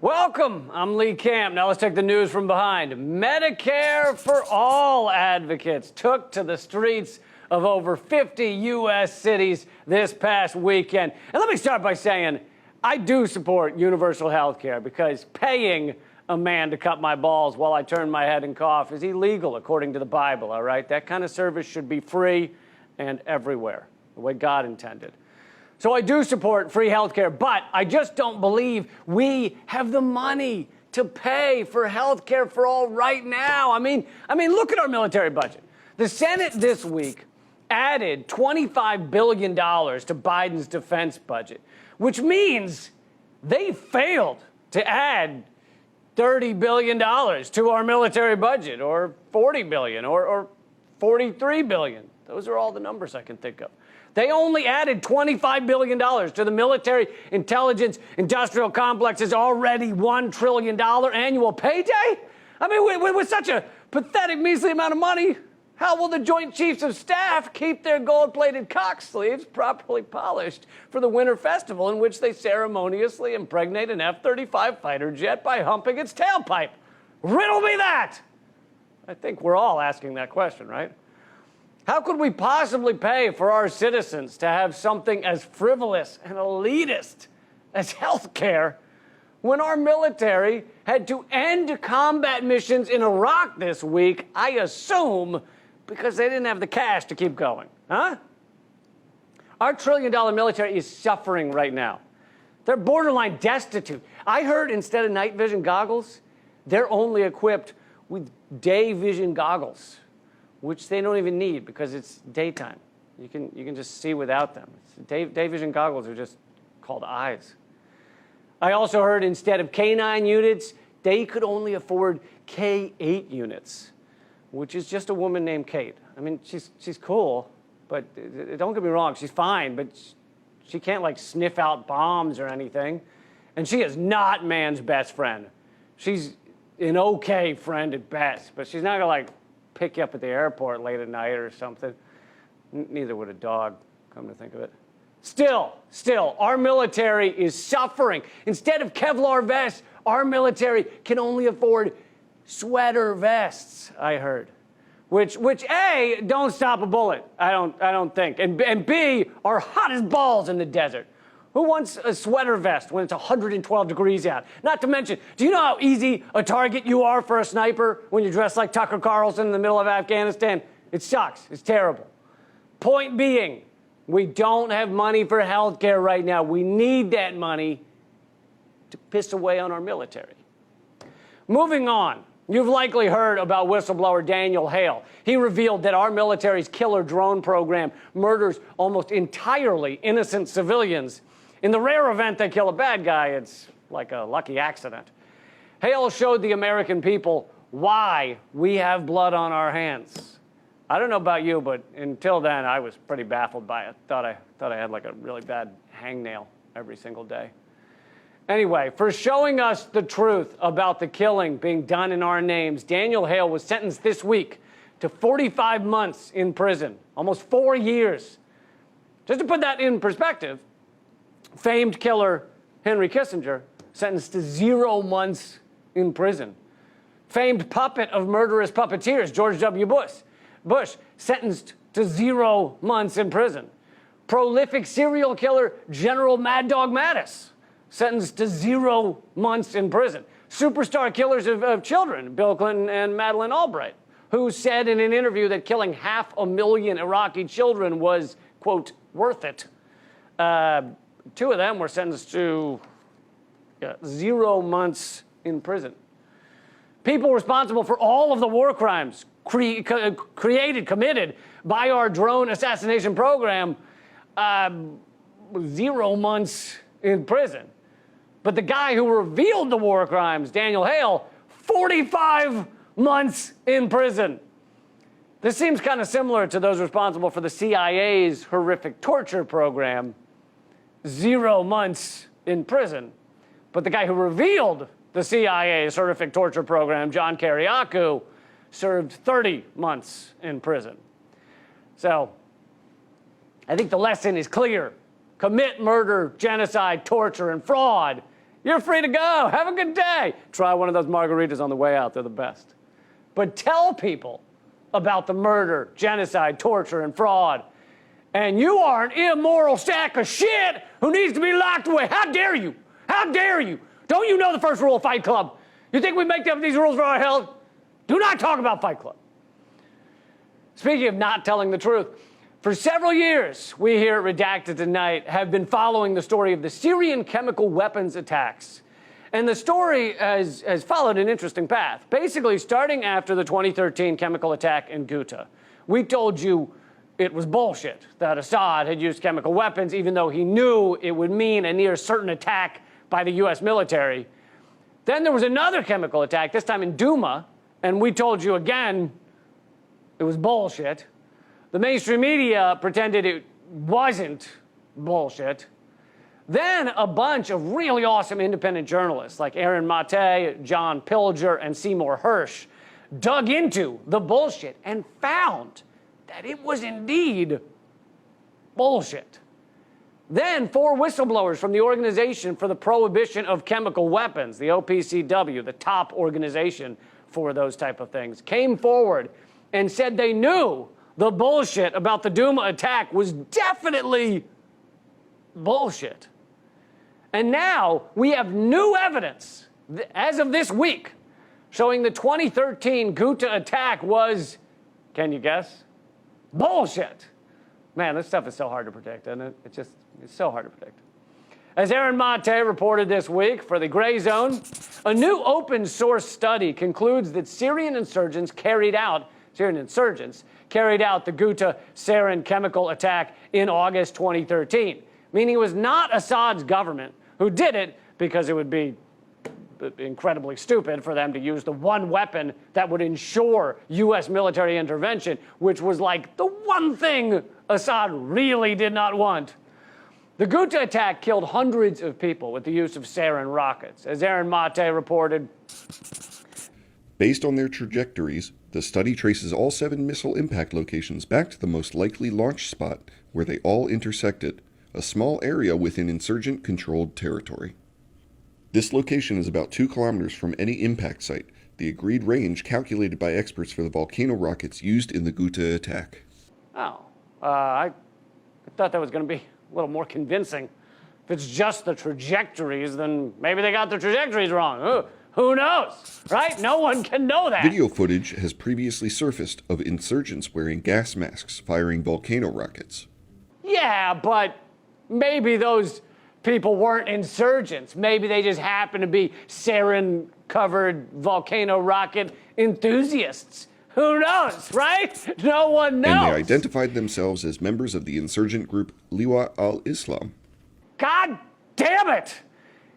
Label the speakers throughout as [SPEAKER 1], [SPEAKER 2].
[SPEAKER 1] Welcome, I'm Lee Camp. Now let's take the news from behind. Medicare for All advocates took to the streets of over 50 U.S. cities this past weekend. And let me start by saying, I do support universal health care because paying a man to cut my balls while I turn my head and cough is illegal according to the Bible, all right? That kind of service should be free and everywhere, the way God intended. So I do support free health care, but I just don't believe we have the money to pay for health care for all right now. I mean, look at our military budget. The Senate this week added $25 billion to Biden's defense budget, which means they failed to add $30 billion to our military budget, or $40 billion, or $43 billion. Those are all the numbers I can think of. They only added $25 billion to the military intelligence industrial complex's already $1 trillion annual payday? I mean, with such a pathetic, measly amount of money, how will the Joint Chiefs of Staff keep their gold-plated cock sleeves properly polished for the Winter Festival in which they ceremoniously impregnate an F-35 fighter jet by humping its tailpipe? Riddle me that! I think we're all asking that question, right? How could we possibly pay for our citizens to have something as frivolous and elitist as health care when our military had to end combat missions in Iraq this week, I assume, because they didn't have the cash to keep going, huh? Our $1 trillion military is suffering right now. They're borderline destitute. I heard instead of night vision goggles, they're only equipped with day vision goggles, which they don't even need because it's daytime. You can just see without them. Day vision goggles are just called eyes. I also heard instead of K9 units, they could only afford K8 units, which is just a woman named Kate. I mean, she's cool, but don't get me wrong, she's fine, but she can't like sniff out bombs or anything. And she is not man's best friend. She's an okay friend at best, but she's not gonna like pick you up at the airport late at night or something. Neither would a dog, come to think of it. Still, our military is suffering. Instead of Kevlar vests, our military can only afford sweater vests, I heard. Which A, don't stop a bullet, I don't think. And B, are hot as balls in the desert. Who wants a sweater vest when it's 112 degrees out? Not to mention, do you know how easy a target you are for a sniper when you're dressed like Tucker Carlson in the middle of Afghanistan? It sucks. It's terrible. Point being, we don't have money for health care right now. We need that money to piss away on our military. Moving on, you've likely heard about whistleblower Daniel Hale. He revealed that our military's killer drone program murders almost entirely innocent civilians. In the rare event they kill a bad guy, it's like a lucky accident. Hale showed the American people why we have blood on our hands. I don't know about you, but until then, I was pretty baffled by it. Thought I had like a really bad hangnail every single day. Anyway, for showing us the truth about the killing being done in our names, Daniel Hale was sentenced this week to 45 months in prison, almost 4 years. Just to put that in perspective, famed killer Henry Kissinger sentenced to 0 months in prison. Famed puppet of murderous puppeteers George W. Bush sentenced to 0 months in prison. Prolific serial killer General Mad Dog Mattis sentenced to 0 months in prison. Superstar killers of children, Bill Clinton and Madeleine Albright, who said in an interview that killing 500,000 Iraqi children was, quote, worth it. 2 of them were sentenced to 0 months in prison. People responsible for all of the war crimes committed by our drone assassination program, 0 months in prison. But the guy who revealed the war crimes, Daniel Hale, 45 months in prison. This seems kind of similar to those responsible for the CIA's horrific torture program, 0 months in prison. But the guy who revealed the CIA's horrific torture program, John Kiriakou, served 30 months in prison. So I think the lesson is clear. Commit murder, genocide, torture, and fraud, You're free to go. Have a good day. Try one of those margaritas on the way out. They're the best. But tell people about the murder, genocide, torture, and fraud. And you are an immoral sack of shit who needs to be locked away. How dare you? How dare you? Don't you know the first rule of Fight Club? You think we make up these rules for our health? Do not talk about Fight Club. Speaking of not telling the truth, for several years, we here at Redacted Tonight have been following the story of the Syrian chemical weapons attacks. And the story has followed an interesting path. Basically, starting after the 2013 chemical attack in Ghouta, we told you it was bullshit that Assad had used chemical weapons, even though he knew it would mean a near certain attack by the U.S. military. Then there was another chemical attack, this time in Douma, and we told you again it was bullshit. The mainstream media pretended it wasn't bullshit. Then a bunch of really awesome independent journalists like Aaron Mate, John Pilger, and Seymour Hersh dug into the bullshit and found that it was indeed bullshit. Then 4 whistleblowers from the Organization for the Prohibition of Chemical Weapons, the OPCW, the top organization for those type of things, came forward and said they knew the bullshit about the Douma attack was definitely bullshit. And now we have new evidence, as of this week, showing the 2013 Ghouta attack was, can you guess? Bullshit. Man, this stuff is so hard to predict, isn't it? It's so hard to predict. As Aaron Mate reported this week for the Gray Zone, a new open source study concludes that Syrian insurgents carried out the Ghouta sarin chemical attack in August 2013, meaning it was not Assad's government who did it, because it would be incredibly stupid for them to use the one weapon that would ensure U.S. military intervention, which was like the one thing Assad really did not want. The Ghouta attack killed hundreds of people with the use of sarin rockets. As Aaron Mate reported,
[SPEAKER 2] based on their trajectories, the study traces all 7 missile impact locations back to the most likely launch spot where they all intersected, a small area within insurgent-controlled territory. This location is about 2 kilometers from any impact site, the agreed range calculated by experts for the volcano rockets used in the Ghouta attack.
[SPEAKER 1] I thought that was going to be a little more convincing. If it's just the trajectories, then maybe they got the trajectories wrong. Who knows, right? No one can know that.
[SPEAKER 2] Video footage has previously surfaced of insurgents wearing gas masks firing volcano rockets.
[SPEAKER 1] Yeah, but maybe those people weren't insurgents. Maybe they just happen to be sarin-covered volcano rocket enthusiasts. Who knows, right? No one knows.
[SPEAKER 2] And they identified themselves as members of the insurgent group Liwa al-Islam.
[SPEAKER 1] God damn it!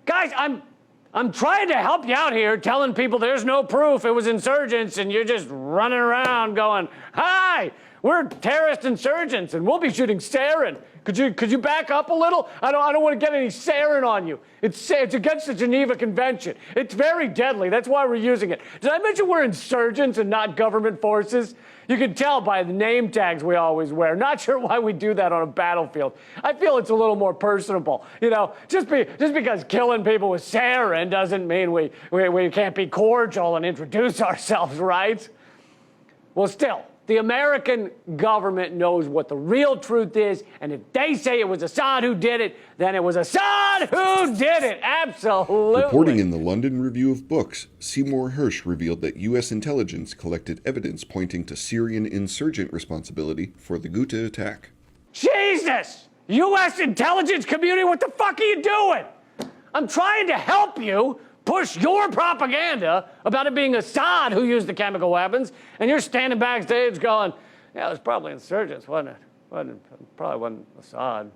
[SPEAKER 1] Guys, I'm trying to help you out here, telling people there's no proof it was insurgents, and you're just running around going, "Hi, we're terrorist insurgents, and we'll be shooting sarin. Could you back up a little? I don't want to get any sarin on you. It's against the Geneva Convention. It's very deadly. That's why we're using it." Did I mention we're insurgents and not government forces? You can tell by the name tags we always wear. Not sure why we do that on a battlefield. I feel it's a little more personable. You know, just because killing people with sarin doesn't mean we can't be cordial and introduce ourselves, right? Well, still, the American government knows what the real truth is, and if they say it was Assad who did it, then it was Assad who did it. Absolutely.
[SPEAKER 2] Reporting in the London Review of Books, Seymour Hersh revealed that U.S. intelligence collected evidence pointing to Syrian insurgent responsibility for the Ghouta attack.
[SPEAKER 1] Jesus! U.S. intelligence community, what the fuck are you doing? I'm trying to help you push your propaganda about it being Assad who used the chemical weapons, and you're standing backstage going, "Yeah, it was probably insurgents, wasn't it? Probably wasn't Assad."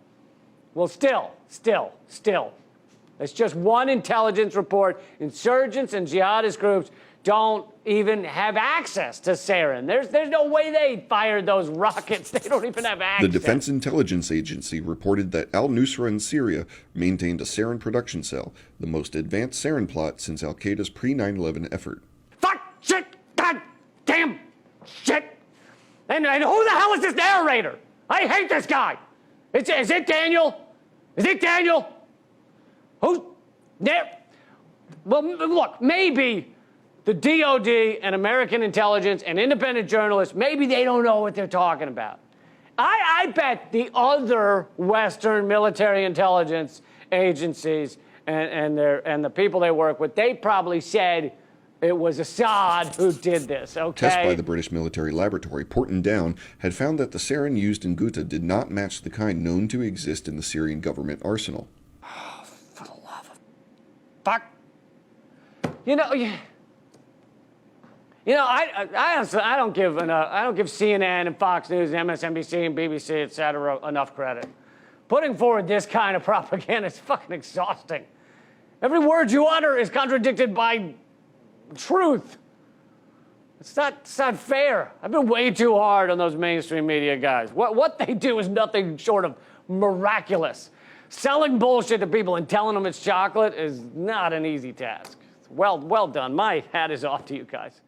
[SPEAKER 1] Well, still, it's just one intelligence report. Insurgents and jihadist groups don't even have access to sarin. There's no way they fired those rockets. They don't even have access.
[SPEAKER 2] The Defense Intelligence Agency reported that al-Nusra in Syria maintained a sarin production cell, the most advanced sarin plot since al-Qaeda's pre-9/11 effort.
[SPEAKER 1] Fuck, shit, god damn shit. And who the hell is this narrator? I hate this guy. Is it Daniel? Is it Daniel? Who's there? Well, look, maybe the DOD and American intelligence and independent journalists, maybe they don't know what they're talking about. I bet the other Western military intelligence agencies and the people they work with, they probably said it was Assad who did this, okay?
[SPEAKER 2] Tests by the British military laboratory, Porton Down, had found that the sarin used in Ghouta did not match the kind known to exist in the Syrian government arsenal.
[SPEAKER 1] Oh, for the love of fuck. You know, I honestly, I don't give CNN and Fox News and MSNBC and BBC, et cetera, enough credit. Putting forward this kind of propaganda is fucking exhausting. Every word you utter is contradicted by truth. It's not fair. I've been way too hard on those mainstream media guys. What they do is nothing short of miraculous. Selling bullshit to people and telling them it's chocolate is not an easy task. Well done. My hat is off to you guys.